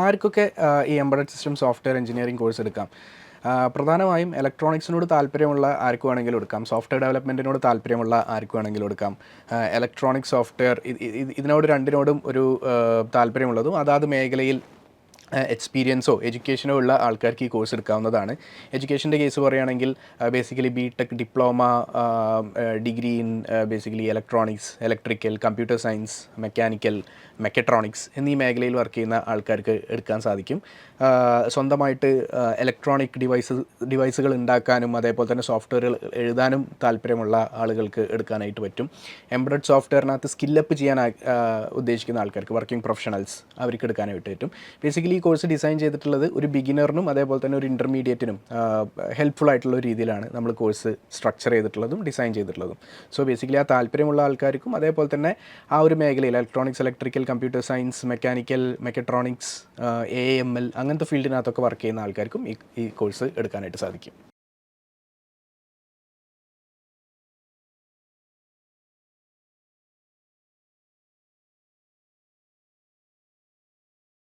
ആർക്കൊക്കെ ഈ embedded system software engineering course എടുക്കാം? പ്രധാനമായും ഇലക്ട്രോണിക്സിനോട് താല്പര്യമുള്ള ആർക്ക് വേണമെങ്കിലും എടുക്കാം. സോഫ്റ്റ്വെയർ ഡെവലപ്മെൻറ്റിനോട് താല്പര്യമുള്ള ആർക്ക് വേണമെങ്കിലും എടുക്കാം. ഇലക്ട്രോണിക് സോഫ്റ്റ്വെയർ ഇതിനോട് രണ്ടിനോടും ഒരു താല്പര്യമുള്ളതും അതാത് മേഖലയിൽ എക്സ്പീരിയൻസോ എഡ്യൂക്കേഷനോ ഉള്ള ആൾക്കാർക്ക് ഈ കോഴ്സ് എടുക്കാവുന്നതാണ്. എഡ്യൂക്കേഷൻ്റെ കേസ് പറയുകയാണെങ്കിൽ basically BTech, diploma, degree in basically electronics, electrical, computer science, mechanical, mechatronics എന്നീ മേഖലയിൽ വർക്ക് ചെയ്യുന്ന ആൾക്കാർക്ക് എടുക്കാൻ സാധിക്കും. സ്വന്തമായിട്ട് ഇലക്ട്രോണിക് ഡിവൈസുകൾ ഉണ്ടാക്കാനും അതേപോലെ തന്നെ സോഫ്റ്റ്വെയറുകൾ എഴുതാനും താല്പര്യമുള്ള ആളുകൾക്ക് എടുക്കാനായിട്ട് പറ്റും. എംബഡഡ് സോഫ്റ്റ്വെയറിനകത്ത് സ്കില്ലപ്പ് ചെയ്യാൻ ഉദ്ദേശിക്കുന്ന ആൾക്കാർക്ക്, വർക്കിംഗ് പ്രൊഫഷണൽസ്, അവർക്ക് എടുക്കാനായിട്ട് പറ്റും. ബേസിക്കലി ഈ കോഴ്സ് ഡിസൈൻ ചെയ്തിട്ടുള്ളത് ഒരു ബിഗിനറിനും അതേപോലെ തന്നെ ഒരു ഇൻ്റർമീഡിയറ്റിനും ഹെൽപ്ഫുൾ ആയിട്ടുള്ള ഒരു രീതിയിലാണ് നമ്മൾ കോഴ്സ് സ്ട്രക്ചർ ചെയ്തിട്ടുള്ളതും ഡിസൈൻ ചെയ്തിട്ടുള്ളതും. സോ ബേസിക്കലി ആ താല്പര്യമുള്ള ആൾക്കാർക്കും അതേപോലെ തന്നെ ആ ഒരു മേഖലയിൽ electronics, electrical, computer science, mechanical, mechatronics, AML അങ്ങനത്തെ ഫീൽഡിനകത്തൊക്കെ വർക്ക് ചെയ്യുന്ന ആൾക്കാർക്കും ഈ കോഴ്സ് എടുക്കാനായിട്ട് സാധിക്കും.